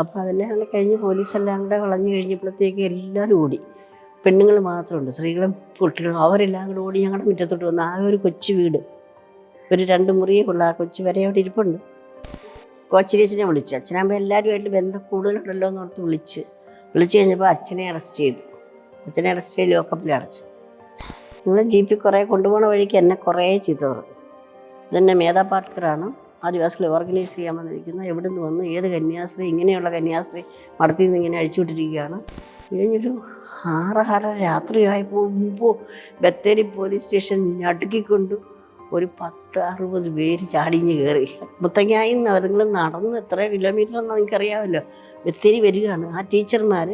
അപ്പോൾ അതെല്ലാം അങ്ങനെ കഴിഞ്ഞ് പോലീസെല്ലാം കൂടെ കളഞ്ഞു കഴിഞ്ഞപ്പോഴത്തേക്ക് എല്ലാവരും ഓടി. പെണ്ണുങ്ങൾ മാത്രമുണ്ട്, സ്ത്രീകളും കുട്ടികളും അവരെല്ലാം കൂടെ ഓടി ഞങ്ങളുടെ മുറ്റത്തോട്ട് വന്ന്. ആകെ ഒരു കൊച്ചു വീട്, ഒരു 2 മുറിയേ ഉള്ളൂ. ആ കൊച്ചു വരെ അവിടെ ഇരിപ്പുണ്ട്. കോച്ചിരിയച്ഛനെ വിളിച്ചു. അച്ഛനാകുമ്പോൾ എല്ലാവരുമായിട്ട് ബന്ധം കൂടുതലുണ്ടല്ലോ എന്ന് ഓർത്ത് വിളിച്ചു കഴിഞ്ഞപ്പോൾ അച്ഛനെ അറസ്റ്റ് ചെയ്ത് ലോക്കപ്പിൽ അടച്ചു. നിങ്ങൾ ജീപ്പിൽ കുറേ കൊണ്ടുപോകുന്ന വഴിക്ക് എന്നെ കുറേ ചീത്ത പറഞ്ഞു. ഇതെന്നെ മേധാ പാട്കറാണ്, ആദിവാസികളെ ഓർഗനൈസ് ചെയ്യാൻ വന്നിരിക്കുന്നത്, എവിടെ നിന്ന് വന്നു, ഏത് കന്യാസ്ത്രീ, ഇങ്ങനെയുള്ള കന്യാസ്ത്രീ മടത്തിൽ നിന്ന് ഇങ്ങനെ അഴിച്ചുവിട്ടിരിക്കുകയാണ്. കഴിഞ്ഞൊരു 6:30 രാത്രിയായപ്പോൾ ബത്തേരി പോലീസ് സ്റ്റേഷൻ ഞടുക്കിക്കൊണ്ട് ഒരു 10-60 പേര് ചാടിഞ്ഞ് കയറി. മുത്തങ്ങായിൽ നിന്ന് നിങ്ങൾ നടന്ന് എത്ര കിലോമീറ്റർ എന്ന് എനിക്കറിയാമല്ലോ, ബത്തേരി വരികയാണ്. ആ ടീച്ചർമാർ,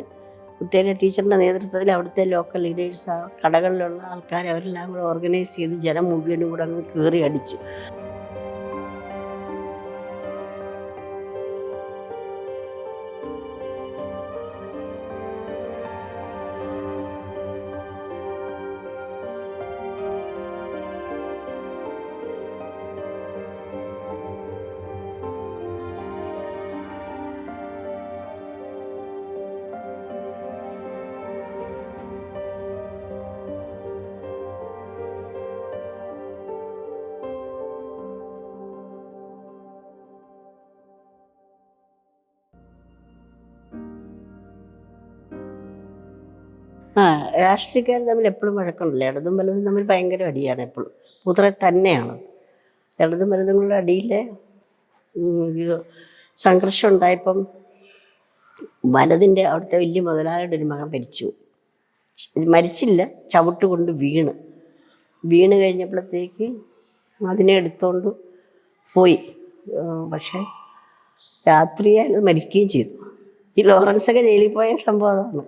ബത്തേരി ടീച്ചറിൻ്റെ നേതൃത്വത്തിൽ അവിടുത്തെ ലോക്കൽ ലീഡേഴ്സ്, ആ കടകളിലുള്ള ആൾക്കാർ, അവരെല്ലാം കൂടെ ഓർഗനൈസ് ചെയ്ത് ജനം മുഴുവനും കൂടെ അങ്ങ് കയറി അടിച്ചു. രാഷ്ട്രീയക്കാർ തമ്മിൽ എപ്പോഴും വഴക്കുണ്ടല്ലോ. ഇടതും വലതും തമ്മിൽ ഭയങ്കര അടിയാണ് എപ്പോഴും. പൂത്തറ തന്നെയാണ് ഇടതും വലതുങ്ങളുടെ അടിയിലെ സംഘർഷം ഉണ്ടായപ്പം വലതിൻ്റെ അവിടുത്തെ വലിയ മുതലാളിയുടെ ഒരു മകൻ മരിച്ചില്ല, ചവിട്ട് കൊണ്ട് വീണ് കഴിഞ്ഞപ്പോഴത്തേക്ക് അതിനെ എടുത്തോണ്ട് പോയി. പക്ഷേ രാത്രിയായി മരിക്കുകയും ചെയ്തു. ഈ ലോറൻസൊക്കെ ജയിലിൽ പോയ സംഭവം അതാണ്.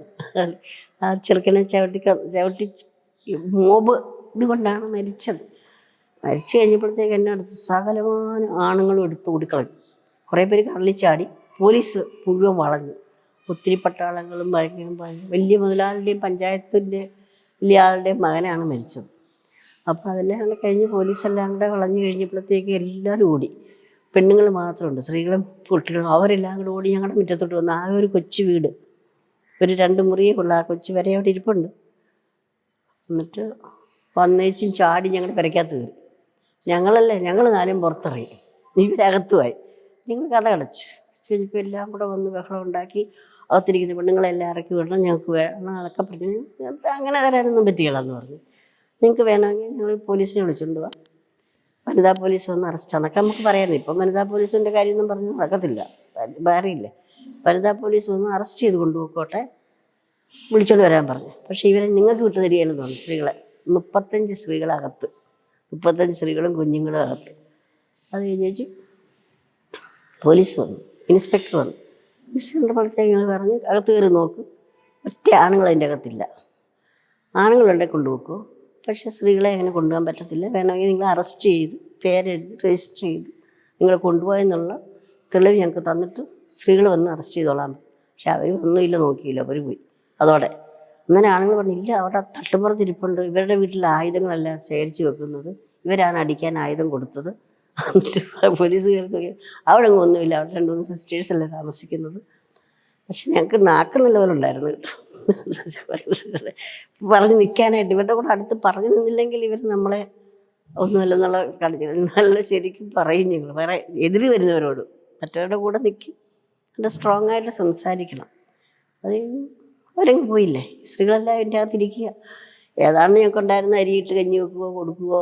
ആ ചെറുക്കനെ ചവിട്ടി മോബ് ഇതുകൊണ്ടാണ് മരിച്ചത്. മരിച്ചു കഴിഞ്ഞപ്പോഴത്തേക്ക് എന്നെ അടുത്ത് സകലമാന ആണുങ്ങളും എടുത്ത് ഓടിക്കളഞ്ഞു. കുറേ പേര് കടലിൽ ചാടി. പോലീസ് മുഴുവൻ വളഞ്ഞു. ഒത്തിരി പട്ടാളങ്ങളും വലിയ മുതലാളിയുടെയും പഞ്ചായത്തിൻ്റെ വലിയ ആളുടെയും മകനാണ് മരിച്ചത്. അപ്പോൾ അതെല്ലാം അങ്ങനെ കഴിഞ്ഞ് പോലീസെല്ലാം കൂടെ കളഞ്ഞു കഴിഞ്ഞപ്പോഴത്തേക്ക് എല്ലാവരും ഓടി. പെണ്ണുങ്ങൾ മാത്രമുണ്ട്, സ്ത്രീകളും കുട്ടികളും അവരെല്ലാം കൂടെ ഓടി ഞങ്ങളുടെ മുറ്റത്തോട്ട് വന്ന്. ആകെ ഒരു കൊച്ചു വീട്, ഒരു 2 മുറിയേ ഉള്ളൂ. ആ കൊച്ചു വരെ അവിടെ ഇരിപ്പുണ്ട്. എന്നിട്ട് വന്നേച്ചും ചാടി ഞങ്ങളുടെ പെരയ്ക്കകത്ത് കയറി. ഞങ്ങൾ 4 പുറത്തിറങ്ങി, ഇവരകത്തുമായി. നിങ്ങൾ കഥ അടച്ചു കഴിഞ്ഞപ്പോൾ എല്ലാം കൂടെ വന്ന് ബഹളം ഉണ്ടാക്കി. അകത്തിരിക്കുന്ന പെണ്ണുങ്ങളെല്ലാം ഇറക്കി വിടണം, ഞങ്ങൾക്ക് വേണം, അതൊക്കെ പറഞ്ഞു. അങ്ങനെ തരാനൊന്നും പറ്റുകയില്ലെന്ന് പറഞ്ഞു. നിങ്ങൾക്ക് വേണമെങ്കിൽ ഞങ്ങൾ പോലീസിനെ വിളിച്ചുകൊണ്ട് പോവാം, വനിതാ പോലീസ് വന്ന് അറസ്റ്റ് എന്നൊക്കെ നമുക്ക് പറയാമായിരുന്നു. ഇപ്പം വനിതാ പോലീസിൻ്റെ കാര്യമൊന്നും പറഞ്ഞ് നടക്കത്തില്ല, വേറെയില്ലേ. വനിതാ പോലീസ് വന്ന് അറസ്റ്റ് ചെയ്ത് കൊണ്ടുപോയിക്കോട്ടെ, വിളിച്ചോണ്ട് വരാൻ പറഞ്ഞു. പക്ഷേ ഇവരെ നിങ്ങൾക്ക് വിട്ടു തരികയെന്ന് തോന്നുന്നു. സ്ത്രീകളെ 35 സ്ത്രീകളകത്ത്, 35 സ്ത്രീകളും കുഞ്ഞുങ്ങളും അകത്ത്. അത് കഴിഞ്ഞേച്ച് പോലീസ് വന്നു, ഇൻസ്പെക്ടർ വന്നു. ഇൻസ്പെക്ടർ പഠിച്ചാൽ ഞങ്ങൾ പറഞ്ഞ് അകത്ത് കയറി നോക്കും, ഒറ്റ ആണുങ്ങൾ അതിൻ്റെ അകത്തില്ല. ആണുങ്ങളുണ്ടെങ്കിൽ കൊണ്ടുപോക്കോ, പക്ഷേ സ്ത്രീകളെ അങ്ങനെ കൊണ്ടുപോകാൻ പറ്റത്തില്ല. വേണമെങ്കിൽ നിങ്ങൾ അറസ്റ്റ് ചെയ്ത് പേരെഴുതി രജിസ്റ്റർ ചെയ്ത് നിങ്ങൾ കൊണ്ടുപോയെന്നുള്ള തെളിവ് ഞങ്ങൾക്ക് തന്നിട്ട് സ്ത്രീകൾ വന്ന് അറസ്റ്റ് ചെയ്തോളാം. പക്ഷെ അവർ ഒന്നുമില്ല, നോക്കിയില്ല, അവർ പോയി. അതോടെ അങ്ങനെ ആണുങ്ങൾ പറഞ്ഞില്ല, അവിടെ തട്ടുപുറത്തിരിപ്പുണ്ട്, ഇവരുടെ വീട്ടിൽ ആയുധങ്ങളെല്ലാം ശേഖരിച്ച് വെക്കുന്നത്, ഇവരാണ് അടിക്കാൻ ആയുധം കൊടുത്തത്. എന്നിട്ട് പോലീസ് കയറി അവിടെ ഒന്നുമില്ല, അവിടെ 2-3 സിസ്റ്റേഴ്സല്ലേ താമസിക്കുന്നത്. പക്ഷെ ഞങ്ങൾക്ക് നാക്കുന്നില്ല പോലെ ഉണ്ടായിരുന്നു കേട്ടോ. പറഞ്ഞ് നിൽക്കാനായിട്ട് ഇവരുടെ കൂടെ അടുത്ത് പറഞ്ഞു നിന്നില്ലെങ്കിൽ ഇവർ നമ്മളെ ഒന്നുമല്ലെന്നുള്ള കാണിച്ചു. നല്ല ശരിക്കും പറയും ഞങ്ങൾ, വേറെ എതിര് വരുന്നവരോട് മറ്റവരുടെ കൂടെ നിൽക്കും, നല്ല സ്ട്രോങ് ആയിട്ട് സംസാരിക്കണം. അത് അവരങ്ങ് പോയില്ലേ. സ്ത്രീകളെല്ലാം അതിൻ്റെ അകത്തിരിക്കുക. ഏതാണ് ഞങ്ങൾക്കുണ്ടായിരുന്ന അരിയിട്ട് കഞ്ഞി വെക്കുകയോ കൊടുക്കുകയോ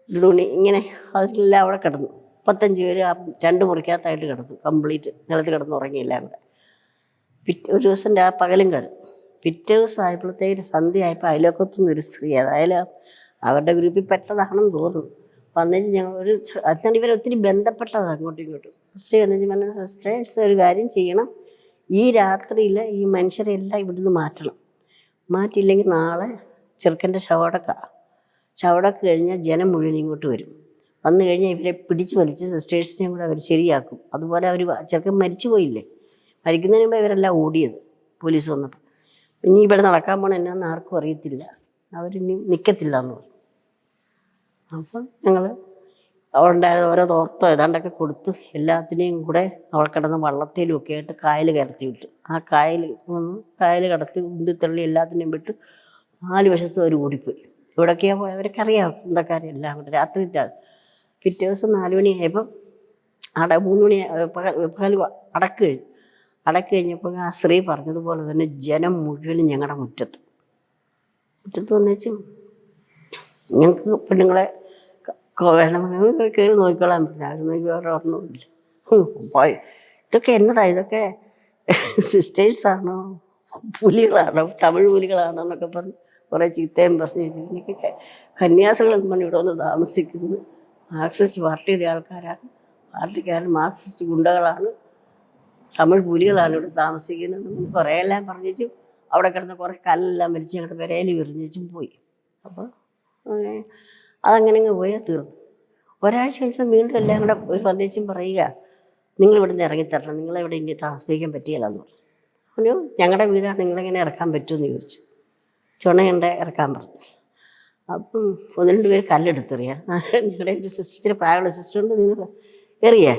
തുണി ഇങ്ങനെ അതിലെല്ലാം അവിടെ കിടന്നു. 35 പേര് 2 മുറിക്കകത്തായിട്ട് കിടന്നു, കംപ്ലീറ്റ് നിലത്ത് കിടന്ന് ഉറങ്ങിയില്ല. അവിടെ ഒരു ദിവസം പകലും കിടന്നു. പിറ്റേ ദിവസം ആയപ്പോഴത്തേക്ക് സന്ധ്യയായപ്പോൾ അയലോക്കത്തുനിന്ന് ഒരു സ്ത്രീ, അതായാലും അവരുടെ ഗ്രൂപ്പിൽ പെട്ടതാണെന്ന് തോന്നുന്നു, വന്നേച്ച് ഞങ്ങൾ അതിനാണ് ഇവർ ഒത്തിരി ബന്ധപ്പെട്ടതാണ് അങ്ങോട്ടും ഇങ്ങോട്ടും. സ്ത്രീ വന്നേച്ച് പറഞ്ഞ, സിസ്റ്റേഴ്സ് ഒരു കാര്യം ചെയ്യണം, ഈ രാത്രിയിൽ ഈ മനുഷ്യരെല്ലാം ഇവിടുന്ന് മാറ്റിയില്ലെങ്കിൽ നാളെ ചെറുക്കൻ്റെ ശവടക്ക് കഴിഞ്ഞാൽ ജനം മുഴുവൻ ഇങ്ങോട്ട് വന്നു കഴിഞ്ഞാൽ ഇവരെ പിടിച്ച് വലിച്ച് സിസ്റ്റേഴ്സിനെയും കൂടെ അവർ ശരിയാക്കും. അതുപോലെ അവർ ചെറുക്കൻ മരിച്ചു പോയില്ലേ, മരിക്കുന്നതിന് മുമ്പ് ഇവരെല്ലാം ഓടിയത് പോലീസ് വന്നപ്പോൾ. ഇനി ഇവിടെ നടക്കാൻ പോകണം എന്നാന്ന് ആർക്കും അറിയത്തില്ല, അവരിനി നിൽക്കത്തില്ല എന്ന് പറഞ്ഞു. അപ്പം ഞങ്ങൾ അവിടെ ഉണ്ടായിരുന്ന ഓരോ തോർത്തോ ഏതാണ്ടൊക്കെ കൊടുത്ത് എല്ലാത്തിനെയും കൂടെ അവിടെ കിടന്ന് വള്ളത്തിലും ഒക്കെ ആയിട്ട് കായൽ കടത്തി വിട്ടു. ആ കായൽ വന്ന് കായൽ കടത്തി ഉന്തിത്തള്ളി എല്ലാത്തിനെയും വിട്ട് 4 വശത്തും അവർ ഓടിപ്പോയി. ഇവിടൊക്കെയാണ് പോയി അവർക്കറിയാം സ്വന്തക്കാരെ എല്ലാം കൂടെ. രാത്രി പിറ്റേ ദിവസം 4 മണിയായപ്പം 3 മണി പകൽ അടക്ക് കഴിഞ്ഞു. അടക്ക് കഴിഞ്ഞപ്പോൾ ആ സ്ത്രീ പറഞ്ഞതുപോലെ തന്നെ ജനം മുഴുവനും ഞങ്ങളുടെ മുറ്റത്ത് വന്നേച്ചും ഞങ്ങൾക്ക് പെണ്ണുങ്ങളെ വേണമെങ്കിൽ കയറി നോക്കിക്കോളാൻ പറ്റില്ല. അവർ നോക്കി വേറെ ഓർമ്മയില്ല. ഇതൊക്കെ എന്നതാ, ഇതൊക്കെ സിസ്റ്റേഴ്സാണോ പുലികളാണോ തമിഴ് പുലികളാണോ എന്നൊക്കെ പറഞ്ഞ് കുറേ ചീത്തയും പറഞ്ഞ് എനിക്ക് കന്യാസികളെന്ന് പറഞ്ഞ് ഇവിടെ വന്ന് താമസിക്കുന്നത് മാർക്സിസ്റ്റ് പാർട്ടിയുടെ ആൾക്കാരാണ്, പാർട്ടിക്കാരൻ മാർക്സിസ്റ്റ് ഗുണ്ടകളാണ്, തമിഴ് പുലികളാണ് ഇവിടെ താമസിക്കുന്നത്. കുറേയെല്ലാം പറഞ്ഞേച്ചും അവിടെ കിടന്ന കുറേ കല്ലെല്ലാം വലിച്ച് ഞങ്ങളുടെ പെരയിൽ വിരിഞ്ഞേച്ചും പോയി. അപ്പോൾ അതങ്ങനെ പോയാൽ തീർന്നു. ഒരാഴ്ച കഴിഞ്ഞാൽ വീണ്ടും എല്ലാം കൂടെ ഒരു സന്ദേശം പറയുക, നിങ്ങളിവിടെ നിന്ന് ഇറങ്ങിത്തരണം, നിങ്ങളിവിടെ ഇനി താമസിപ്പിക്കാൻ പറ്റിയില്ലെന്ന് പറഞ്ഞു. പറഞ്ഞു ഞങ്ങളുടെ വീടാണ്, നിങ്ങളെങ്ങനെ ഇറക്കാൻ പറ്റുമെന്ന് ചോദിച്ചു. ചുണയുണ്ട ഇറക്കാൻ പറഞ്ഞു. അപ്പം 1-2 പേര് കല്ലെടുത്തെറിയാൻ. ഞങ്ങളുടെ ഒരു സിസ്റ്റർ, പ്രായമുള്ള സിസ്റ്ററുണ്ട്, നിങ്ങൾ എറിയേ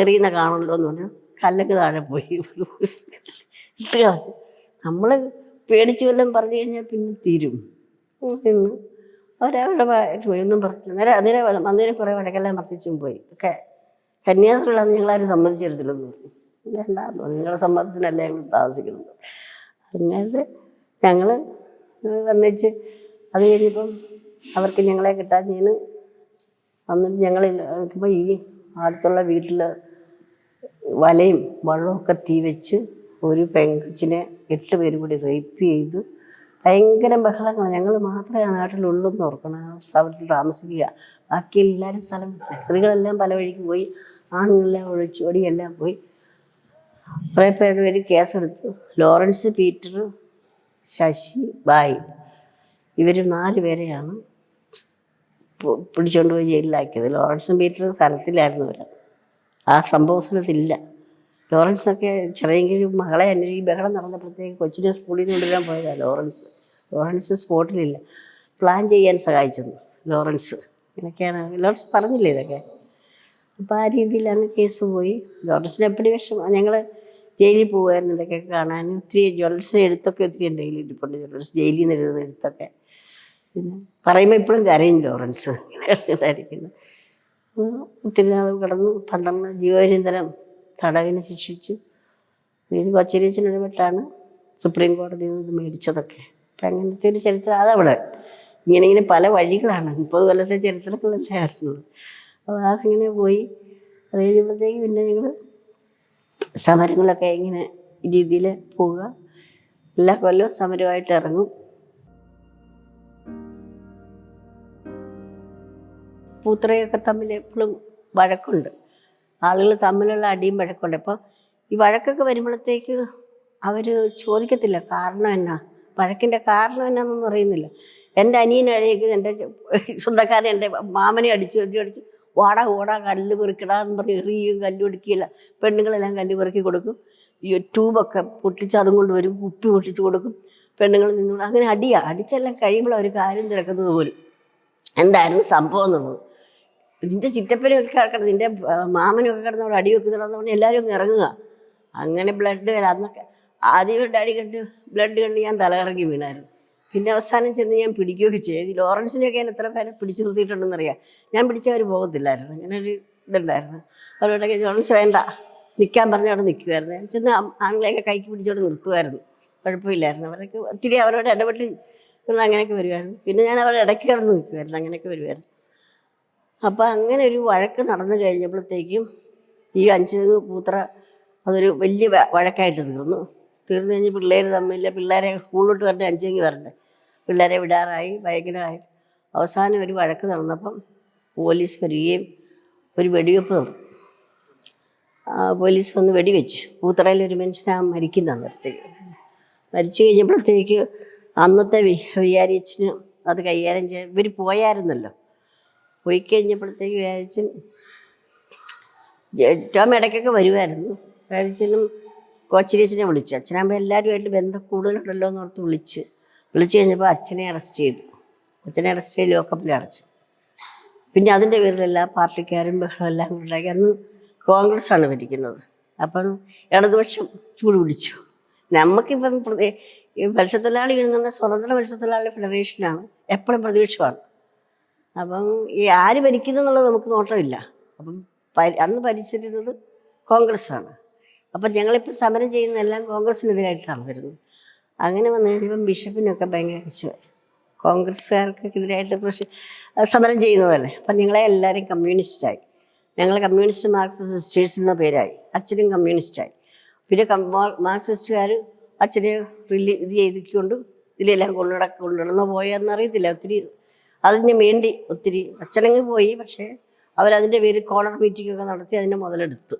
എറിയുന്ന കാണണല്ലോ എന്ന് പറഞ്ഞു. കല്ലൊക്കെ താഴെ പോയി ഇട്ട് കളഞ്ഞു. നമ്മൾ പേടിച്ച് വല്ലതും പറഞ്ഞു കഴിഞ്ഞാൽ പിന്നെ തീരും എന്ന് അവരവരുടെ പോയി. ഒന്നും പറഞ്ഞില്ല. അന്നേരം കുറേ വഴക്കെല്ലാം പറഞ്ഞും പോയി. ഒക്കെ കന്യാസ്ത്രീകളാന്ന് ഞങ്ങളാരും സമ്മതിച്ചിരുന്നില്ലെന്ന് പറഞ്ഞു. വേണ്ടാന്ന് പറഞ്ഞു, നിങ്ങളുടെ സമ്മതത്തിനല്ലേ ഞങ്ങൾ താമസിക്കുന്നത്. അങ്ങനെ ഞങ്ങൾ വന്നിച്ച് അത് കഴിഞ്ഞപ്പം അവർക്ക് ഞങ്ങളെ കിട്ടാൻ വന്നിട്ട് ഞങ്ങൾ നോക്കുമ്പോൾ ഈ അടുത്തുള്ള വീട്ടിൽ വലയും വള്ളമൊക്കെ തീ വെച്ച് ഒരു പെൺകൊച്ചിനെ 8 പേര് കൂടി റേപ്പ് ചെയ്തു. ഭയങ്കര ബഹളങ്ങളാണ്. ഞങ്ങൾ മാത്രമേ ആ നാട്ടിലുള്ളൂന്ന് ഓർക്കണം, ആ സ്ഥലത്ത് താമസിക്കുക. ബാക്കി എല്ലാവരും സ്ഥലം, സ്ത്രീകളെല്ലാം പല വഴിക്ക് പോയി, ആണുങ്ങളെല്ലാം ഒളിച്ചോടിയെല്ലാം പോയി. കുറേ പേര് കേസെടുത്തു. ലോറൻസ്, പീറ്റർ, ശശി, ബായി, ഇവർ 4 പേരെയാണ് പിടിച്ചുകൊണ്ട് പോയി ജയിലിലാക്കിയത്. ലോറൻസും പീറ്ററും സ്ഥലത്തിലായിരുന്നു അവർ, ആ സംഭവ സ്ഥലത്തില്ല. ലോറൻസൊക്കെ ചെറിയെങ്കിലും മകളെ ഈ ബഹളം നടന്നപ്പോഴത്തേക്ക് കൊച്ചിനെ സ്കൂളിൽ നിന്ന് കൊണ്ടുവരാൻ പോയതാണ് ലോറൻസ് സ്പോട്ടിലില്ല. പ്ലാൻ ചെയ്യാൻ സഹായിച്ചത് ലോറൻസ്. ഇങ്ങനെയൊക്കെയാണ് ലോറൻസ് പറഞ്ഞില്ലേ ഇതൊക്കെ. അപ്പോൾ ആ രീതിയിലാണ് കേസ് പോയി. ലോറൻസിന് എപ്പോഴും വിഷമം. ഞങ്ങൾ ജയിലിൽ പോകുമായിരുന്നു ഇതൊക്കെ കാണാൻ. ഒത്തിരി ജ്വല്ലൻസിന് എഴുത്തൊക്കെ ഒത്തിരി എൻ്റെ കയ്യിൽ ഇരിപ്പുണ്ട്. ജ്വല്ലൻസ് ജയിലിൽ നിന്ന് എഴുതുന്ന എഴുത്തൊക്കെ. പിന്നെ പറയുമ്പോൾ ഇപ്പോഴും കരയും ലോറൻസ് ഇങ്ങനെയായിരിക്കുന്നത്. ഒത്തിരി നാൾ കിടന്നു. 12 ജീവപര്യന്തരം തടവിന് ശിക്ഷിച്ചു. ഇത് കൊച്ചരിയച്ചനിടപെട്ടാണ് സുപ്രീം കോടതിയിൽ നിന്ന് മേടിച്ചതൊക്കെ. അപ്പം അങ്ങനത്തെ ഒരു ചരിത്രം അതവിടെ. ഇങ്ങനെ പല വഴികളാണ്. 30 കൊല്ലത്തെ ചരിത്രങ്ങളല്ലേ ആയിരുന്നുള്ളൂ. അപ്പോൾ അതിങ്ങനെ പോയി. അത് കഴിയുമ്പോഴത്തേക്ക് പിന്നെ ഞങ്ങൾ സമരങ്ങളൊക്കെ ഇങ്ങനെ രീതിയിൽ പോവുക. എല്ലാ കൊല്ലവും സമരമായിട്ട് ഇറങ്ങും. പൂത്തറയൊക്കെ തമ്മിൽ എപ്പോഴും വഴക്കുണ്ട്. ആളുകൾ തമ്മിലുള്ള അടിയും വഴക്കുണ്ട്. അപ്പോൾ ഈ വഴക്കൊക്കെ വരുമ്പോഴത്തേക്ക് അവർ ചോദിക്കത്തില്ല കാരണം എന്നാ, വഴക്കിൻ്റെ കാരണം എന്നാന്നൊന്നും അറിയുന്നില്ല. എൻ്റെ അനിയനഴേക്ക് എൻ്റെ സ്വന്തക്കാരൻ എൻ്റെ മാമനെ അടിച്ച് ഓടാ കല്ല് പെറുക്കിടാന്ന് പറഞ്ഞ് എറിയും, കല്ല് പൊടിക്കില്ല. പെണ്ണുങ്ങളെല്ലാം കല്ല് പെറുക്കി കൊടുക്കും. ഈ ട്യൂബൊക്കെ പൊട്ടിച്ച് അതും കൊണ്ട് വരും, കുപ്പി പൊട്ടിച്ച് കൊടുക്കും. പെണ്ണുങ്ങൾ നിന്നു അങ്ങനെ അടിച്ചെല്ലാം കഴിയുമ്പോൾ അവർ കാര്യം തിരക്കുന്നത് പോലും എന്തായിരുന്നു സംഭവം എന്നുള്ളത്. നിൻ്റെ ചിറ്റപ്പനൊക്കെ കിടക്കണം, നിൻ്റെ മാമനൊക്കെ കിടന്ന് അവിടെ അടി വെക്കുന്നുണ്ടെന്ന് പറഞ്ഞാൽ എല്ലാവരും ഒന്ന് ഇറങ്ങുക. അങ്ങനെ ബ്ലഡ് അന്നൊക്കെ ആദ്യം ഒരു അടി കണ്ട് ബ്ലഡ് കണ്ട് ഞാൻ തലകറങ്ങി വീണായിരുന്നു. പിന്നെ അവസാനം ചെന്ന് ഞാൻ പിടിക്കുകയൊക്കെ ചെയ്തു. ലോറൻസിനെയൊക്കെ ഞാൻ എത്ര പേരെ പിടിച്ചു നിർത്തിയിട്ടുണ്ടെന്നറിയാം. ഞാൻ പിടിച്ചവർ പോകത്തില്ലായിരുന്നു. അങ്ങനെ ഒരു ഇതുണ്ടായിരുന്നു. അവരോടൊക്കെ ലോറൻസ് വേണ്ട നിൽക്കാൻ പറഞ്ഞ് അവിടെ നിൽക്കുമായിരുന്നു. ഞാൻ ചെന്ന് ആണുങ്ങളെയൊക്കെ കൈക്ക് പിടിച്ചോടെ നിർത്തുമായിരുന്നു. കുഴപ്പമില്ലായിരുന്നു. അവരൊക്കെ ഒത്തിരി അവരോട് ഇടപെട്ട് അങ്ങനെയൊക്കെ വരുമായിരുന്നു. പിന്നെ ഞാൻ അവരുടെ ഇടയ്ക്ക് കിടന്ന് നിൽക്കുമായിരുന്നു. അങ്ങനെയൊക്കെ വരുമായിരുന്നു. അപ്പോൾ അങ്ങനെ ഒരു വഴക്ക് നടന്നു കഴിഞ്ഞപ്പോഴത്തേക്കും ഈ 5 പൂത്തറ അതൊരു വലിയ വഴക്കായിട്ട് തീർന്നു കഴിഞ്ഞ് പിള്ളേർ തമ്മിൽ, പിള്ളേരെ സ്കൂളിലോട്ട് വരണ്ടേ, 5 വരണ്ടേ, പിള്ളേരെ വിടാറായി. ഭയങ്കരമായി. അവസാനം ഒരു വഴക്ക് നടന്നപ്പം പോലീസ് വരികയും ഒരു വെടിവെപ്പ് നടന്നു. പോലീസ് വന്ന് വെടിവെച്ചു. പൂത്തറയിലൊരു മനുഷ്യൻ മരിക്കുന്നതാണ്. മരിച്ചു കഴിഞ്ഞപ്പോഴത്തേക്ക് അന്നത്തെ വികാരിയച്ഛന് അത് കൈകാര്യം ചെയ്യാൻ ഇവർ പോയായിരുന്നല്ലോ. പോയി കഴിഞ്ഞപ്പോഴത്തേക്ക് വിചാരിച്ചൻ ടോം ഇടയ്ക്കൊക്കെ വരുമായിരുന്നു. വിചാരിച്ചനും കോച്ചിരിയച്ഛനെ വിളിച്ചു. അച്ഛനാകുമ്പോൾ എല്ലാവരുമായിട്ട് ബന്ധം കൂടുതലുണ്ടല്ലോ എന്ന് ഓർത്ത് വിളിച്ചു കഴിഞ്ഞപ്പോൾ അച്ഛനെ അറസ്റ്റ് ചെയ്തു. ലോക്കപ്പിൽ അടച്ചു. പിന്നെ അതിൻ്റെ പേരിലെല്ലാം പാർട്ടിക്കാരും ബഹളമെല്ലാം ഉണ്ടാക്കി. അന്ന് കോൺഗ്രസ്സാണ് ഭരിക്കുന്നത്. അപ്പം ഇടതുപക്ഷം ചൂട് പിടിച്ചു. നമുക്കിപ്പം ഈ മത്സ്യത്തൊഴിലാളി എഴുതുന്ന സ്വതന്ത്ര മത്സ്യത്തൊഴിലാളി ഫെഡറേഷനാണ്, എപ്പോഴും പ്രതിപക്ഷമാണ്. അപ്പം ഈ ആര് ഭരിക്കുന്നു എന്നുള്ളത് നമുക്ക് നോട്ടമില്ല. അപ്പം അന്ന് ഭരിച്ചിരുന്നത് കോൺഗ്രസ്സാണ്. അപ്പം ഞങ്ങളിപ്പോൾ സമരം ചെയ്യുന്നതെല്ലാം കോൺഗ്രസ്സിനെതിരായിട്ടാണ് വരുന്നത്. അങ്ങനെ വന്നു കഴിഞ്ഞപ്പം ബിഷപ്പിനൊക്കെ ഭയങ്കര വിഷയമായി. കോൺഗ്രസ്സുകാർക്കെതിരായിട്ട് സമരം ചെയ്യുന്നതല്ലേ. അപ്പം ഞങ്ങളെ എല്ലാവരും കമ്മ്യൂണിസ്റ്റായി. ഞങ്ങൾ കമ്മ്യൂണിസ്റ്റ് മാർക്സിസ്റ്റ് സിസ്റ്റേഴ്സ് എന്ന പേരായി. അച്ഛനും കമ്മ്യൂണിസ്റ്റായി. പിന്നെ മാർക്സിസ്റ്റുകാർ അച്ഛനെ ഇത് ചെയ്തിക്കൊണ്ട് ഇതിലെല്ലാം കൊണ്ടുനടന്ന് പോയെന്നറിയത്തില്ല. ഒത്തിരി അതിന് വേണ്ടി ഒത്തിരി അച്ഛനങ്ങ് പോയി. പക്ഷേ അവരതിൻ്റെ പേര് കോർണർ മീറ്റിങ്ങൊക്കെ നടത്തി അതിനെ മുതലെടുത്തു.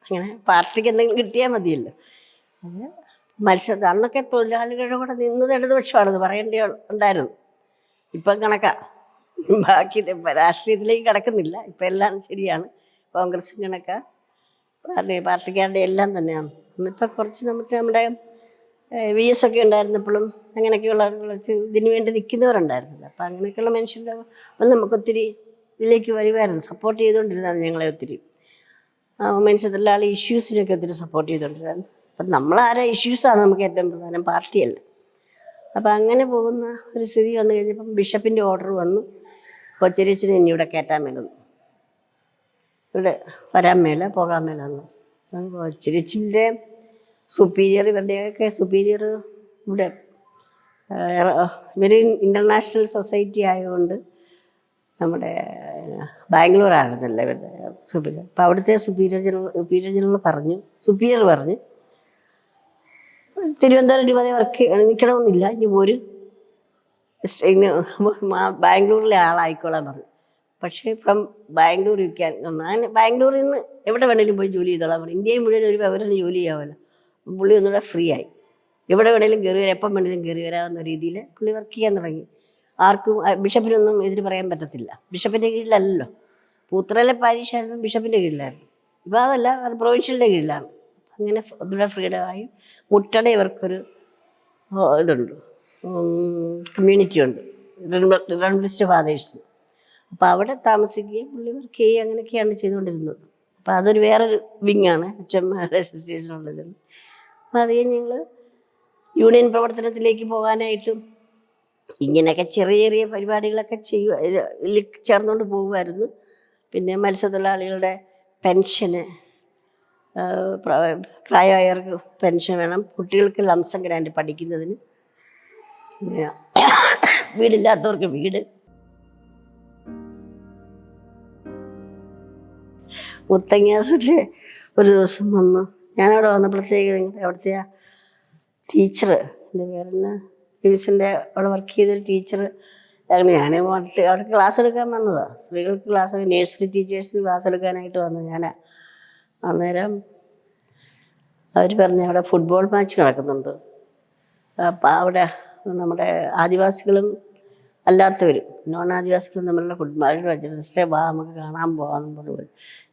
അങ്ങനെ പാർട്ടിക്ക് എന്തെങ്കിലും കിട്ടിയാൽ മതിയല്ലോ. അങ്ങനെ അന്നൊക്കെ തൊഴിലാളികളുടെ കൂടെ നിന്നത് ഇടതുപക്ഷമാണെന്ന് പറയേണ്ടി ഉണ്ടായിരുന്നു. ഇപ്പം കണക്കാ. ബാക്കി രാഷ്ട്രീയത്തിലേക്ക് കിടക്കുന്നില്ല. ഇപ്പം എല്ലാം ശരിയാണ്. കോൺഗ്രസും കണക്കാ, പാർട്ടിക്കാരുടെ എല്ലാം തന്നെയാണ്. ഇന്നിപ്പം കുറച്ച് നമ്മുടെ VS ഒക്കെ ഉണ്ടായിരുന്നപ്പോഴും അങ്ങനെയൊക്കെയുള്ള കുറച്ച് ഇതിനു വേണ്ടി നിൽക്കുന്നവരുണ്ടായിരുന്നില്ല. അപ്പം അങ്ങനെയൊക്കെയുള്ള മനുഷ്യരുടെ നമുക്കൊത്തിരി ഇതിലേക്ക് വരുമായിരുന്നു, സപ്പോർട്ട് ചെയ്തുകൊണ്ടിരുന്നതാണ് ഞങ്ങളെ ഒത്തിരി. മനുഷ്യത്തൊഴിലാളി ഇഷ്യൂസിനൊക്കെ ഒത്തിരി സപ്പോർട്ട് ചെയ്തുകൊണ്ടിരുന്നത്. അപ്പം നമ്മളാരാ ഇഷ്യൂസാണ് നമുക്ക് ഏറ്റവും പ്രധാനം, പാർട്ടിയല്ല. അപ്പം അങ്ങനെ പോകുന്ന ഒരു സ്ഥിതി വന്നു കഴിഞ്ഞപ്പം ബിഷപ്പിൻ്റെ ഓർഡർ വന്നു, കൊച്ചരിച്ചിനെ ഇനി ഇവിടെ കയറ്റാൻ മേലെന്ന്, ഇവിടെ വരാൻ മേലെ പോകാൻ മേലെന്ന്. കൊച്ചരിച്ചിൻ്റെ സുപ്പീരിയർ, ഇവരുടെയൊക്കെ സുപ്പീരിയർ ഇവിടെ ഇവർ ഇൻ്റർനാഷണൽ സൊസൈറ്റി ആയതുകൊണ്ട് നമ്മുടെ ബാംഗ്ലൂരായിരുന്നല്ലോ ഇവരുടെ സുപ്പീരിയർ. അപ്പോൾ അവിടുത്തെ സുപ്പീരിയർ ജനറൽ പറഞ്ഞു തിരുവനന്തപുരം രൂപതേ വർക്ക് നിൽക്കണമെന്നില്ല, ഇനി ഒരു ബാംഗ്ലൂരിലെ ആളായിക്കോളാൻ പറഞ്ഞു. പക്ഷേ ഫ്രം ബാംഗ്ലൂർ ഇരിക്കാൻ അങ്ങനെ ബാംഗ്ലൂരിൽ നിന്ന് എവിടെ വേണേലും പോയി ജോലി ചെയ്തോളാൻ പറഞ്ഞു. ഇന്ത്യയിൽ മുഴുവൻ ഒരു പൗരന് ജോലി ചെയ്യാമല്ലോ. പുള്ളി ഒന്നുകൂടെ ഫ്രീ ആയി. എവിടെ വേണേലും കയറി വരാം, എപ്പം വേണേലും കയറി വരാമെന്ന രീതിയിൽ പുള്ളി വർക്ക് ചെയ്യാൻ തുടങ്ങി. ആർക്കും ബിഷപ്പിനൊന്നും എതിര് പറയാൻ പറ്റത്തില്ല. ബിഷപ്പിൻ്റെ കീഴിലല്ലല്ലോ. പൂത്തറയിലെ പാരീഷായിരുന്നു ബിഷപ്പിൻ്റെ കീഴിലായിരുന്നു. ഇപ്പോൾ അതല്ല, പ്രൊവിൻഷ്യലിൻ്റെ കീഴിലാണ്. അങ്ങനെ ഇവിടെ ഫ്രീഡമായി. മുട്ടട ഇവർക്കൊരു ഇതുണ്ട്, കമ്മ്യൂണിറ്റി ഉണ്ട്, റിഡംബിസ്റ്റ് ഫാദേഴ്സ്. അപ്പോൾ അവിടെ താമസിക്കുകയും പുള്ളി വർക്ക് ചെയ്യുകയും അങ്ങനെയൊക്കെയാണ് ചെയ്തുകൊണ്ടിരുന്നത്. അപ്പോൾ അതൊരു വേറൊരു വിങ്ങാണ് അച്ഛന്മാരുടെ സിസ്റ്റേഴ്സിനുള്ളത്. അപ്പോൾ അധികം ഞങ്ങൾ യൂണിയൻ പ്രവർത്തനത്തിലേക്ക് പോകാനായിട്ടും ഇങ്ങനെയൊക്കെ ചെറിയ ചെറിയ പരിപാടികളൊക്കെ ചേർന്നുകൊണ്ട് പോകുമായിരുന്നു. പിന്നെ മത്സ്യത്തൊഴിലാളികളുടെ പെൻഷന്, പ്രായമായവർക്ക് പെൻഷൻ വേണം, കുട്ടികൾക്ക് ലംസം ഗ്രാൻഡ് പഠിക്കുന്നതിന്, വീടില്ലാത്തവർക്ക് വീട്. മുത്തങ്ങാസിൻ്റെ ഒരു ദിവസം വന്ന് ഞാനവിടെ വന്നപ്പോഴത്തേക്ക് അവിടുത്തെ ടീച്ചർ, എൻ്റെ പേരെന്ന് ട്യൂഷൻ്റെ അവിടെ വർക്ക് ചെയ്തൊരു ടീച്ചർ, ഞാൻ അവിടെ ക്ലാസ് എടുക്കാൻ വന്നതാണ്. സ്ത്രീകൾക്ക് ക്ലാസ്, നേഴ്സറി ടീച്ചേഴ്സിന് ക്ലാസ് എടുക്കാനായിട്ട് വന്നു ഞാൻ. അന്നേരം അവർ പറഞ്ഞു അവിടെ ഫുട്ബോൾ മാച്ച് നടക്കുന്നുണ്ട്. അപ്പം അവിടെ നമ്മുടെ ആദിവാസികളും അല്ലാത്തവരും നോൺ ആദിവാസികളും തമ്മിലുള്ള ഫുട്ബോൾ രജിസ്റ്റർ നമുക്ക് കാണാൻ പോകാമെന്ന് പറഞ്ഞു.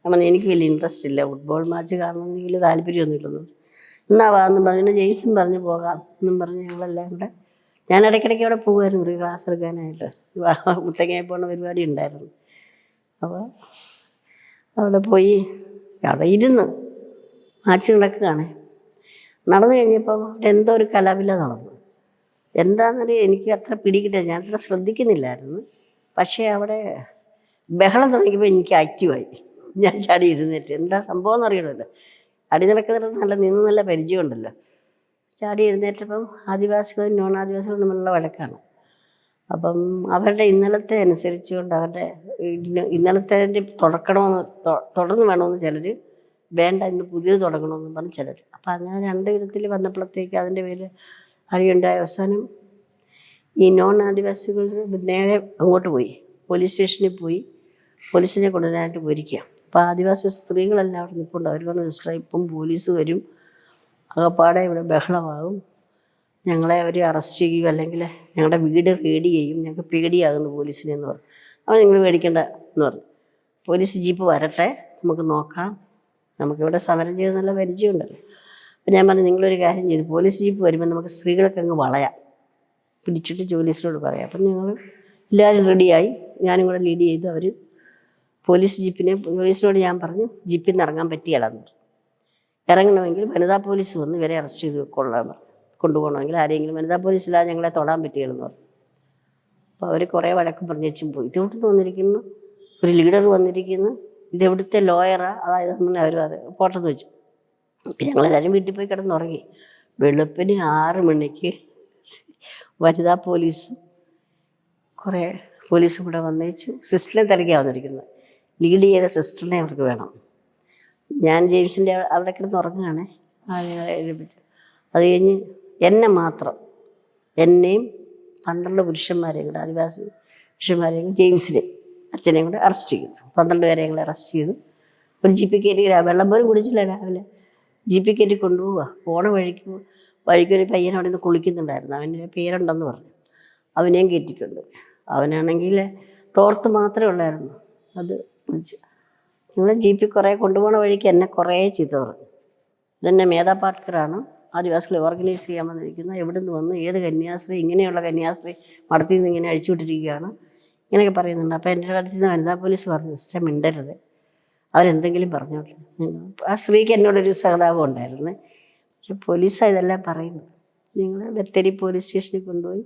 നമ്മൾ എനിക്ക് വലിയ ഇൻട്രസ്റ്റ് ഇല്ല, ഫുട്ബോൾ മാച്ച് കാണണമെന്ന് വലിയ താല്പര്യമൊന്നുമില്ലെന്നു. എന്നാ വാന്നും പറഞ്ഞു. ജെയ്സും പറഞ്ഞു പോകാം എന്നും പറഞ്ഞ് ഞങ്ങളെല്ലാം കൂടെ, ഞാൻ ഇടയ്ക്കിടയ്ക്ക് അവിടെ പോകുമായിരുന്നു ഒരു ക്ലാസ് എടുക്കാനായിട്ട്. മുത്തങ്ങയിൽ പോകുന്ന പരിപാടി ഉണ്ടായിരുന്നു. അപ്പോൾ അവിടെ പോയി അവിടെ ഇരുന്ന് മാച്ച് നടക്കുകയാണ്. നടന്നു കഴിഞ്ഞപ്പോൾ അവിടെ എന്തോ ഒരു കലാവില നടന്നു. എന്താണെന്നറിയാം, എനിക്ക് അത്ര പിടിക്കില്ല, ഞാൻ അത്ര ശ്രദ്ധിക്കുന്നില്ലായിരുന്നു. പക്ഷേ അവിടെ ബഹളം തുടങ്ങിയപ്പോൾ എനിക്ക് ആക്റ്റീവായി. ഞാൻ ചാടി എഴുന്നേറ്റ്. എന്താ സംഭവം എന്നറിയണമല്ലോ, അടി നടക്കുന്നത് നല്ല പരിചയമുണ്ടല്ലോ. ചാടി എഴുന്നേറ്റപ്പം ആദിവാസികളും നോൺ ആദിവാസികളും തമ്മിലുള്ള വഴക്കാണ്. അപ്പം അവരുടെ ഇന്നലത്തെ അനുസരിച്ചുകൊണ്ട് അവരുടെ ഇന്നലത്തെ തുടർന്ന് വേണമെന്ന് ചിലർ, വേണ്ട ഇന്ന് പുതിയത് തുടങ്ങണമെന്ന് പറഞ്ഞ് ചിലർ. അപ്പം അങ്ങനെ രണ്ട് വിധത്തിൽ വന്നപ്പോഴത്തേക്ക് അതിൻ്റെ പേര് അടിയുണ്ടായ. അവസാനം ഈ നോൺ ആദിവാസികൾ നേരെ അങ്ങോട്ട് പോയി, പോലീസ് സ്റ്റേഷനിൽ പോയി പോലീസിനെ കൊണ്ടുവരാനായിട്ട് പോയിരിക്കുക. അപ്പോൾ ആദിവാസി സ്ത്രീകളെല്ലാം അവിടെ നിൽപ്പുണ്ട്. അവർ പറഞ്ഞു സിസ്റ്റർ ഇപ്പം പോലീസ് വരും, അകപ്പാടെ ഇവിടെ ബഹളമാകും, ഞങ്ങളെ അവർ അറസ്റ്റ് ചെയ്യും, അല്ലെങ്കിൽ ഞങ്ങളുടെ വീട് റെയ്ഡ് ചെയ്യും, ഞങ്ങൾക്ക് പേടിയാകുന്നു പോലീസിനെ എന്ന് പറഞ്ഞു. അപ്പോൾ നിങ്ങൾ പേടിക്കേണ്ട എന്ന് പറഞ്ഞു. പോലീസ് ജീപ്പ് വരട്ടെ, നമുക്ക് നോക്കാം, നമുക്കിവിടെ സമരം ചെയ്ത് നല്ല പരിചയമുണ്ടല്ലോ. അപ്പം ഞാൻ പറഞ്ഞു നിങ്ങളൊരു കാര്യം ചെയ്തു, പോലീസ് ജീപ്പ് വരുമ്പോൾ നമുക്ക് സ്ത്രീകളൊക്കെ അങ്ങ് വളയാം, പിടിച്ചിട്ട് പോലീസിനോട് പറയാം. അപ്പം ഞങ്ങൾ എല്ലാവരും റെഡിയായി, ഞാനും കൂടെ ലീഡ് ചെയ്ത് അവർ പോലീസിനോട് ഞാൻ പറഞ്ഞു ജീപ്പിൽ നിന്ന് ഇറങ്ങാൻ പറ്റിയല്ലാന്ന് പറഞ്ഞു. ഇറങ്ങണമെങ്കിൽ വനിതാ പോലീസ് വന്ന് ഇവരെ അറസ്റ്റ് ചെയ്ത് കൊണ്ടുപോകണമെങ്കിൽ ആരെങ്കിലും വനിതാ പോലീസില്ലാതെ ഞങ്ങളെ തൊടാൻ പറ്റിയെന്ന് പറഞ്ഞു. അപ്പോൾ അവർ കുറേ വഴക്കം പറഞ്ഞും പോയി. ഇതെവിടുന്ന് വന്നിരിക്കുന്നു, ഒരു ലീഡർ വന്നിരിക്കുന്നു, ഇതെവിടുത്തെ ലോയറാ, അതായത് അങ്ങനെ അവർ അത് പോട്ടെന്ന് വെച്ചു. പിന്നെ ഞങ്ങളെല്ലാവരും വീട്ടിൽ പോയി കിടന്നുറങ്ങി. വെളുപ്പിന് 6 മണിക്ക് വനിതാ പോലീസും കുറേ പോലീസും കൂടെ വന്നേച്ചു സിസ്റ്ററിനെ തിരക്കിയാണ് വന്നിരിക്കുന്നത്. ലീഡ് ചെയ്ത സിസ്റ്ററിനെ അവർക്ക് വേണം. ഞാൻ ജെയിംസിൻ്റെ അവിടെ കിടന്നുറങ്ങുകയാണേ. എഴുതിപ്പിച്ചു. അത് കഴിഞ്ഞ് എന്നെയും 12 പുരുഷന്മാരെയും കൂടെ, ആദിവാസി പുരുഷന്മാരെയും ജെയിംസിനെ അച്ഛനെയും കൂടെ അറസ്റ്റ് ചെയ്തു. 12 പേരെ ഞങ്ങളെ അറസ്റ്റ് ചെയ്തു. ഒരു ജീപ്പിൽ കയറ്റി, വെള്ളം പോലും കുടിച്ചില്ല രാവിലെ, ജീപ്പിൽ കയറ്റി കൊണ്ടുപോവുക. പോണ വഴിക്കൊരു പയ്യൻ അവിടെ നിന്ന് കുളിക്കുന്നുണ്ടായിരുന്നു. അവൻ്റെ പേരുണ്ടെന്ന് പറഞ്ഞു. അവനെയും കയറ്റിക്കൊണ്ട്, അവനാണെങ്കിൽ തോർത്ത് മാത്രമേ ഉള്ളായിരുന്നു. അത് കുളിച്ച് ഞങ്ങൾ ജീപ്പിൽ കുറേ കൊണ്ടുപോകണ വഴിക്ക് എന്നെ കുറേ ചീത്ത പറഞ്ഞു. ഇതെന്നെ മേധാ പാട്കറാണ്, ആദിവാസികളെ ഓർഗനൈസ് ചെയ്യാൻ വന്നിരിക്കുന്നത്, എവിടെ നിന്ന് വന്നു, ഏത് കന്യാസ്ത്രീ, ഇങ്ങനെയുള്ള കന്യാസ്ത്രീ മടത്തിൽ നിന്ന് ഇങ്ങനെ അഴിച്ചുവിട്ടിരിക്കുകയാണ്, ഇങ്ങനെയൊക്കെ പറയുന്നുണ്ട്. അപ്പോൾ എൻ്റെ അടുത്ത് നിന്ന് വനിതാ പോലീസ് പറഞ്ഞു, സിസ്റ്റർ മിണ്ടരുത്, അവരെന്തെങ്കിലും പറഞ്ഞോട്ടെ. ആ സ്ത്രീക്ക് എന്നോടൊരു സഹതാപം ഉണ്ടായിരുന്നു. പക്ഷെ പോലീസാണ് ഇതെല്ലാം പറയുന്നത്. നിങ്ങൾ ബത്തേരി പോലീസ് സ്റ്റേഷനിൽ കൊണ്ടുപോയി.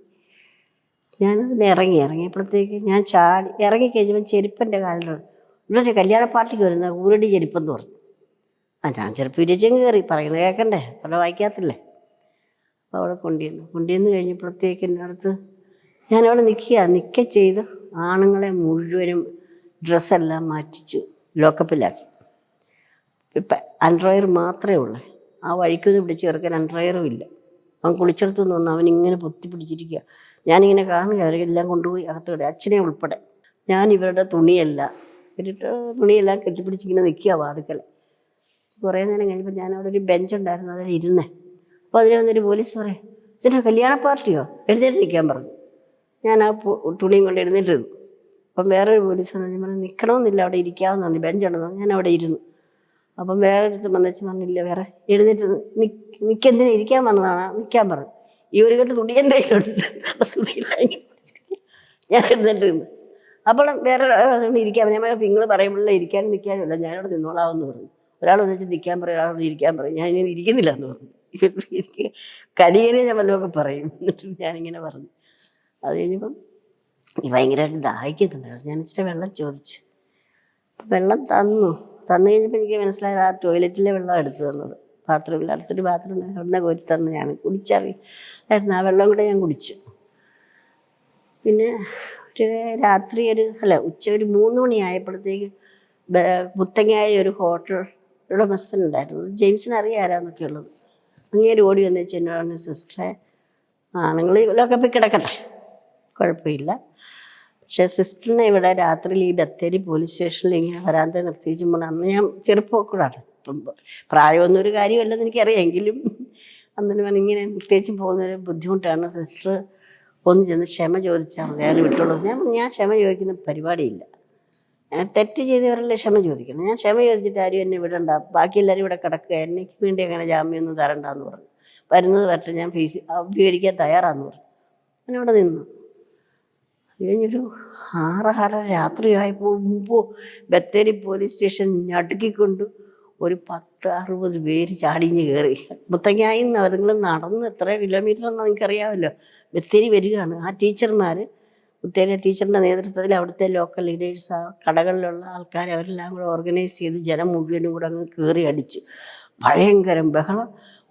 ഞാനതിന് ഇറങ്ങിയപ്പോഴത്തേക്ക് ഞാൻ ചാടി ഇറങ്ങിക്കഴിഞ്ഞപ്പോൾ ചെരുപ്പൻ്റെ കാലിലാണ്. ഇവിടെ കല്യാണ പാർട്ടിക്ക് വരുന്ന ഊരടി ചെരുപ്പെന്ന് പറഞ്ഞു. ഞാൻ ചെറുപ്പം ഇരിച്ചും കയറി, പറയുന്നത് കേൾക്കണ്ടേ, അവിടെ വായിക്കാത്തില്ലേ. അപ്പോൾ അവിടെ കൊണ്ടുവന്ന് കഴിഞ്ഞപ്പോഴത്തേക്ക് എൻ്റെ അടുത്ത് ഞാനവിടെ നിൽക്ക ചെയ്ത് ആണുങ്ങളെ മുഴുവനും ഡ്രസ്സെല്ലാം മാറ്റിച്ച് ലോക്കപ്പിലാക്കി. ഇപ്പം അൺഡ്രയർ മാത്രമേ ഉള്ളൂ. ആ വഴിക്കൊന്ന് പിടിച്ച് ചേർക്കാൻ അൺഡ്രയറും ഇല്ല. അവൻ കുളിച്ചെടുത്തുനിന്ന് വന്ന് അവനിങ്ങനെ പൊത്തി പിടിച്ചിരിക്കുക. ഞാനിങ്ങനെ കാണുക, അവരെല്ലാം കൊണ്ടുപോയി അകത്തോടെ, അച്ഛനെ ഉൾപ്പെടെ. ഞാൻ ഇവരുടെ തുണിയെല്ലാം കെട്ടിപ്പിടിച്ചിങ്ങനെ നിൽക്കുക വാതിക്കൽ. കുറേ നേരം കഴിഞ്ഞപ്പോൾ ഞാൻ അവിടെ ഒരു ബെഞ്ചുണ്ടായിരുന്നു, അതിൽ ഇരുന്നേ. അപ്പോൾ അതിൽ വന്നൊരു പോലീസ് പറയാം, ഇതിൻ്റെ കല്യാണ പാർട്ടിയോ, എഴുന്നേറ്റ് നിൽക്കാൻ പറഞ്ഞു. ഞാൻ ആ തുണിയും കൊണ്ട് എഴുന്നേറ്റിരുന്നു. അപ്പം വേറൊരു പോലീസ് വന്നു പറഞ്ഞു, നിൽക്കണമെന്നില്ല, അവിടെ ഇരിക്കാവുന്നതാണ്, ബെഞ്ചുണ്ടെന്ന്. ഞാൻ അവിടെ ഇരുന്നു. അപ്പം വേറെ അടുത്ത് വന്നിട്ട് പറഞ്ഞില്ല, വേറെ എഴുന്നേറ്റ് നിൽക്കെന്തിനാ, ഇരിക്കാൻ വന്നതാണ്, നിൽക്കാൻ പറഞ്ഞു. ഈ ഒരു കെട്ട് തുണി എൻ്റെ കയ്യിലുണ്ട്, ഞാൻ എഴുന്നേറ്റിരുന്നു. അപ്പോൾ വേറെ ഇരിക്കാൻ, ഞാൻ നിങ്ങൾ പറയുമ്പോഴേ ഇരിക്കാനും നിൽക്കാനുമില്ല, ഞാനവിടെ നിന്നോളാമെന്ന് പറഞ്ഞു. ഒരാൾ വന്നിട്ട് നിൽക്കാൻ പറയും, ഒരാൾ ഇരിക്കാൻ പറയും. ഞാൻ ഇങ്ങനെ ഇരിക്കുന്നില്ല എന്ന് പറഞ്ഞു. കരിയനെ ഞാൻ വല്ലതൊക്കെ പറയും. എന്നിട്ട് ഞാനിങ്ങനെ പറഞ്ഞു. അത് കഴിഞ്ഞപ്പം ഭയങ്കരമായിട്ട് ദാഹിക്കുന്നുണ്ടായിരുന്നു. ഞാൻ ഇച്ചിരി വെള്ളം ചോദിച്ചു. വെള്ളം തന്നു കഴിഞ്ഞപ്പോൾ എനിക്ക് മനസ്സിലായത് ആ ടോയ്ലറ്റിലെ വെള്ളം എടുത്തു തന്നത്. ബാത്റൂമിൽ അടുത്തൊരു ബാത്റൂം അവിടെ കോരി തന്നു. ഞാൻ കുടിച്ചറിയായിരുന്നു. ആ വെള്ളം കൂടെ ഞാൻ കുടിച്ചു. പിന്നെ ഉച്ച ഒരു 3 മണിയായപ്പോഴത്തേക്ക് മുത്തങ്ങയായ ഒരു ഹോട്ടൽ ഉടമസ്ഥനുണ്ടായിരുന്നു. ജെയിംസിന് അറിയാം ആരാന്നൊക്കെ ഉള്ളത്. അങ്ങേര് ഓടി വന്നു വെച്ചാൽ എന്നോട്, സിസ്റ്ററെ ആണുങ്ങൾ ലോക്കപ്പിൽ കിടക്കട്ടെ, കുഴപ്പമില്ല, പക്ഷേ സിസ്റ്ററിനെ ഇവിടെ രാത്രിയിൽ ഈ ബത്തേരി പോലീസ് സ്റ്റേഷനിൽ ഇങ്ങനെ വരാതെ നിർത്തിച്ചുമ്പോൾ, അന്ന് ഞാൻ ചെറുപ്പക്കൂടാണ്, ഇപ്പം പ്രായമൊന്നും ഒരു കാര്യമല്ലെന്ന് എനിക്കറിയാം, എങ്കിലും അന്നേരം ഇങ്ങനെ പ്രത്യേകിച്ചും പോകുന്നൊരു ബുദ്ധിമുട്ടാണ്, സിസ്റ്റർ ഒന്ന് ചെന്ന് ക്ഷമ ചോദിച്ചാൽ മതി, അയാൾ വിട്ടോളൂ. ഞാൻ ക്ഷമ ചോദിക്കുന്ന പരിപാടിയില്ല. ഞാൻ തെറ്റ് ചെയ്തവരല്ലേ ക്ഷമ ചോദിക്കണം. ഞാൻ ക്ഷമ ചോദിച്ചിട്ട് ആരും എന്നെ വിടണ്ട, ബാക്കി എല്ലാവരും ഇവിടെ കിടക്കുക, എനിക്ക് വേണ്ടി അങ്ങനെ ജാമ്യമൊന്നും തരണ്ടെന്ന് പറഞ്ഞു. വരുന്നത് വരട്ടെ, ഞാൻ ഫീസ് അഭികരിക്കാൻ തയ്യാറാന്ന് പറഞ്ഞു. ഞാനവിടെ നിന്നു. കഴിഞ്ഞൊരു 6:30 രാത്രിയായപ്പോൾ ബത്തേരി പോലീസ് സ്റ്റേഷൻ ഞടുക്കിക്കൊണ്ട് ഒരു 10-60 പേര് ചാടിഞ്ഞ് കയറി. മുത്തങ്ങായിൽ നിന്ന് അവർ നടന്ന് എത്ര കിലോമീറ്റർ എന്ന് എനിക്കറിയാമല്ലോ, ബത്തേരി വരികയാണ്. ആ ടീച്ചർമാർ, ബത്തേരി ടീച്ചറിൻ്റെ നേതൃത്വത്തിൽ അവിടുത്തെ ലോക്കൽ ലീഡേഴ്സ്, ആ കടകളിലുള്ള ആൾക്കാർ, അവരെല്ലാം കൂടെ ഓർഗനൈസ് ചെയ്ത് ജനം മുഴുവനും കൂടെ അങ്ങ് കയറി അടിച്ച് ഭയങ്കരം ബഹളം.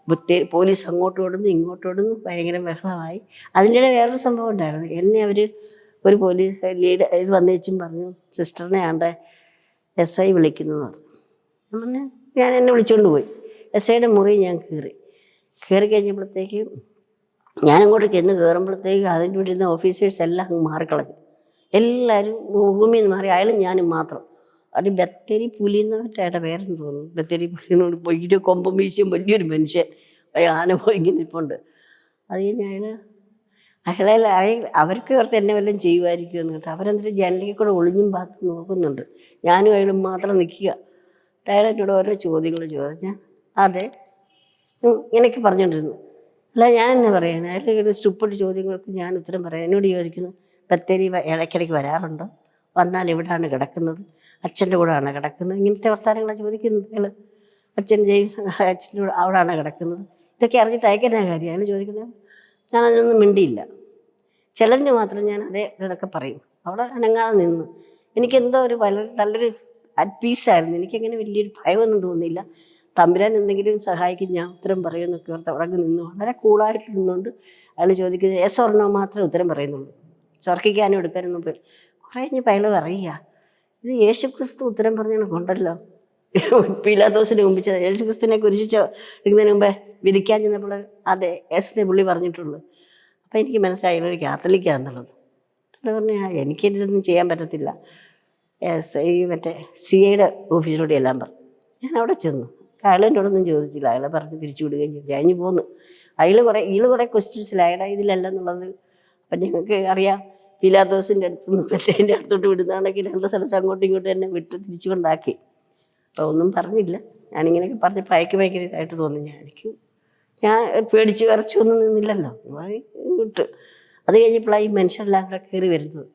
ബത്തേരി പോലീസ് അങ്ങോട്ടും ഓടുന്നു ഇങ്ങോട്ടും ഓടുന്നു, ഭയങ്കര ബഹളമായി. അതിൻ്റെ വേറൊരു സംഭവം ഉണ്ടായിരുന്നു. എന്നെ ഒരു പോലീസ് ലീഡർ വന്നേച്ചും പറഞ്ഞു, സിസ്റ്ററിനെ ആണ്ടെ SI വിളിക്കുന്നു പറഞ്ഞു. ഞാൻ എന്നെ വിളിച്ചുകൊണ്ട് പോയി. SIയുടെ മുറി ഞാൻ കയറി കഴിഞ്ഞപ്പോഴത്തേക്ക് ഞാനങ്ങോട്ട് ചെന്ന് കയറുമ്പോഴത്തേക്ക് അതിൻ്റെ ഇവിടെ ഇരുന്ന ഓഫീസേഴ്സ് എല്ലാം അങ്ങ് മാറിക്കളഞ്ഞു. എല്ലാവരും ഭൂമിയിൽ നിന്ന് മാറി, അയാളും ഞാനും മാത്രം. അത് ബത്തേരി പുലി എന്നവരുടെ പേരെന്ന് തോന്നുന്നു. ബത്തേരി പുലിനോട് പോയിട്ട് കൊമ്പും വീശിയും വലിയൊരു മനുഷ്യൻ, ആന പോയി ഇങ്ങനെ ഇരിപ്പുണ്ട്. അത് കഴിഞ്ഞ് അവർക്ക് ഓർത്ത് എന്നെ വല്ലതും ചെയ്യുമായിരിക്കുമെന്ന് കേട്ടോ. അവരെന്നിട്ട് ജനലിൽ കൂടെ ഒളിഞ്ഞും പാത്ത് നോക്കുന്നുണ്ട്. ഞാനും അയാളും മാത്രം നിൽക്കുക. അയാൾ എന്നോട് ഓരോ ചോദ്യങ്ങൾ ചോദിച്ചാൽ അതെ ഇങ്ങനെയൊക്കെ പറഞ്ഞുകൊണ്ടിരുന്നു. അല്ല ഞാൻ എന്നെ പറയാൻ, അയാളുടെ സ്റ്റുപ്പിഡ് ചോദ്യങ്ങൾക്ക് ഞാൻ ഉത്തരം പറയാം. എന്നോട് ചോദിക്കുന്നു, ബത്തേരി ഇടയ്ക്കിടയ്ക്ക് വരാറുണ്ടോ, വന്നാൽ എവിടെയാണ് കിടക്കുന്നത്, അച്ഛൻ്റെ കൂടെയാണ് കിടക്കുന്നത്, ഇങ്ങനത്തെ വർത്താനങ്ങളാണ് ചോദിക്കുന്നത് അയാൾ. അച്ഛൻ ജെയിംസ് അച്ഛൻ്റെ കൂടെ അവിടെയാണ് കിടക്കുന്നത്. ഇതൊക്കെ അറിഞ്ഞിട്ട് അയക്കുന്ന കാര്യം അയാൾ ചോദിക്കുന്നത്. ഞാൻ അതിനൊന്നും മിണ്ടിയില്ല. ചിലതിന് മാത്രം ഞാൻ ഇതൊക്കെ പറയും. അവിടെ അനങ്ങാതെ നിന്ന് എനിക്കെന്തോ ഒരു വളരെ നല്ലൊരു അറ്റ് പീസായിരുന്നു. എനിക്കങ്ങനെ വലിയൊരു ഭയമൊന്നും തോന്നിയില്ല. തമ്പുരാൻ എന്തെങ്കിലും സഹായിക്കും, ഞാൻ ഉത്തരം പറയുമെന്നൊക്കെ ഓർത്ത് അവിടെ നിന്ന് വളരെ കൂളായിട്ട് നിന്നുകൊണ്ട് അയാൾ ചോദിക്കുന്നത് യെസ് ഓർ നോ മാത്രമേ ഉത്തരം പറയുന്നുള്ളൂ. ചർക്കിക്കാനും എടുക്കാനൊന്നും പോയി. കുറേ കഴിഞ്ഞപ്പോൾ അയാൾ പറയുക, ഇത് യേശുക്രിസ്തു ഉത്തരം പറഞ്ഞാൽ കൊണ്ടല്ലോ. പീലാത്തോസിനെ മുമ്പിച്ച യേശുക്രിസ്തുവിനെ കുരിശിച്ചോ ഇടുന്നതിന് മുമ്പേ വിധിക്കാൻ ചെന്നപ്പോൾ അതെ യേശുവിനെ പുള്ളി പറഞ്ഞിട്ടുള്ളൂ. അപ്പോൾ എനിക്ക് മനസ്സിലായി ഒരു കാത്തലിക്കാന്നുള്ളത്. അയാൾ പറഞ്ഞു എനിക്കിതൊന്നും ചെയ്യാൻ പറ്റത്തില്ല, ഈ മറ്റേ CIയുടെ ഓഫീസിലൂടെ എല്ലാം പറഞ്ഞു. ഞാൻ അവിടെ ചെന്നു. അയാൾ എന്നോടൊന്നും ചോദിച്ചില്ല. അയാളെ പറഞ്ഞ് തിരിച്ചു വിടുകയും ചെയ്തു. കഴിഞ്ഞ് പോന്നു. ഈള് കുറേ ക്വസ്റ്റ്യൻസിൽ അയാളുടെ ഇതിലല്ല എന്നുള്ളത്. അപ്പം ഞങ്ങൾക്ക് അറിയാം പീലാത്തോസിൻ്റെ അടുത്തുനിന്ന് മറ്റേതിൻ്റെ അടുത്തോട്ട് വിടുന്നതാണെങ്കിൽ രണ്ട് സ്ഥലത്ത് അങ്ങോട്ടും ഇങ്ങോട്ടും എന്നെ വിട്ട് തിരിച്ചു കൊണ്ടാക്കി. അപ്പോൾ ഒന്നും പറഞ്ഞില്ല. ഞാനിങ്ങനെയൊക്കെ പറഞ്ഞ് ഭയങ്കര ഇതായിട്ട് തോന്നി. ഞാൻ പേടിച്ച് വിറച്ചൊന്നും നിന്നില്ലല്ലോ, വിട്ട്. അത് കഴിഞ്ഞപ്പോഴാണ് ഈ മനുഷ്യരെല്ലാം കൂടെ കയറി വരുന്നത്.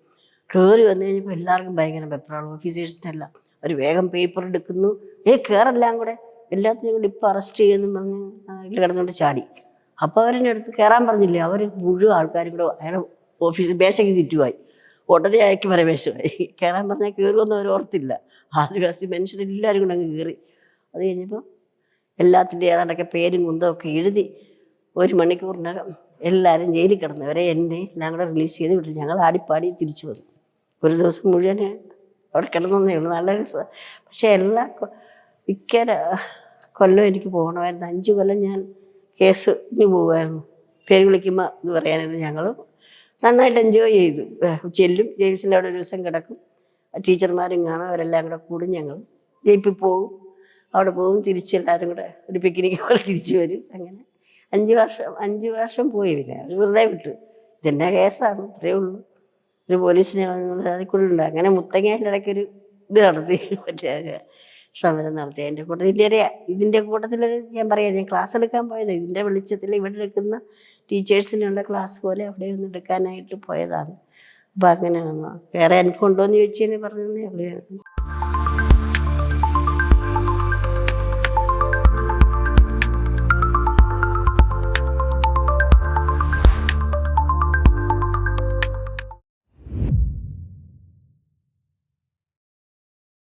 കയറി വന്നു കഴിഞ്ഞപ്പോൾ എല്ലാവർക്കും ഭയങ്കര വെപ്രാളം. ഓഫീസേഴ്സിനെല്ലാം അവർ വേഗം പേപ്പർ എടുക്കുന്നു. കയറെല്ലാം കൂടെ എല്ലാത്തിനും കൂടി ഇപ്പോൾ അറസ്റ്റ് ചെയ്യുമെന്ന് പറഞ്ഞ് ഇതിൽ കിടന്നുകൊണ്ട് ചാടി. അപ്പോൾ അവരെന്നെ അടുത്ത് കയറാൻ പറഞ്ഞില്ലേ, അവർ മുഴുവൻ ആൾക്കാരും കൂടെ അയാളെ ഓഫീസിൽ ബേശയ്ക്ക് ചുറ്റുമായി. ഉടനെ അയക്ക് പരവേശമായി. കയറാൻ പറഞ്ഞാൽ കയറുമെന്ന് അവർ ഓർത്തില്ല. ആദിവാസി മനുഷ്യരെല്ലാവരും കൂടെ അങ്ങ് കയറി. അത് കഴിഞ്ഞപ്പോൾ എല്ലാത്തിൻ്റെ ഏതാണ്ടൊക്കെ പേരും കുന്തമൊക്കെ എഴുതി 1 മണിക്കൂറിനകം എല്ലാവരും ജയിലിൽ കിടന്നവരെ എന്നെ എല്ലാം കൂടെ റിലീസ് ചെയ്ത് വിട്ടു. ഞങ്ങൾ ആടിപ്പാടി തിരിച്ചു വന്നു. ഒരു ദിവസം മുഴുവൻ അവിടെ കിടന്നേ ഉള്ളൂ. നല്ല രസം. പക്ഷേ മിക്ക കൊല്ലം എനിക്ക് പോകണമായിരുന്നു. 5 കൊല്ലം ഞാൻ കേസിന് പോകുമായിരുന്നു. പേര് വിളിക്കുമ്പോൾ ഇത് പറയാനായിരുന്നു. ഞങ്ങൾ നന്നായിട്ട് എൻജോയ് ചെയ്തു. ചെല്ലും, ജെയിംസിൻ്റെ അവിടെ ഒരു ദിവസം കിടക്കും, ടീച്ചർമാരും കാണും, അവരെല്ലാം കൂടെ കൂടും. ഞങ്ങൾ ജയിപ്പിൽ പോകും, അവിടെ പോകും, തിരിച്ചെല്ലാവരും കൂടെ ഒരു പിക്നിക്ക് പോലെ തിരിച്ചു വരും. അങ്ങനെ 5 വർഷം പോയി. പിന്നെ അവർ വെറുതെ വിട്ടു. ഇതെന്നെ കേസാണ്, അത്രയേ ഉള്ളൂ. ഒരു പോലീസിനെ അതിക്കുള്ളുണ്ട്. അങ്ങനെ മുത്തങ്ങേൻ്റെ ഇടയ്ക്കൊരു ഇത് നടത്തി, മറ്റേ സമരം നടത്തി. അതിൻ്റെ കൂട്ടത്തിൽ ഇതിൻ്റെ കൂട്ടത്തിലൊരു ഞാൻ പറയാം, ഞാൻ ക്ലാസ് എടുക്കാൻ പോയത് ഇതിൻ്റെ വെളിച്ചത്തിൽ ഇവിടെ എടുക്കുന്ന ടീച്ചേഴ്സിനുള്ള ക്ലാസ് പോലെ അവിടെ ഒന്ന് എടുക്കാനായിട്ട് പോയതാണ്. അപ്പം അങ്ങനെ വേറെ അനുഭവം ഉണ്ടോ എന്ന് ചോദിച്ചതിന് പറഞ്ഞതേ ഉള്ളൂ.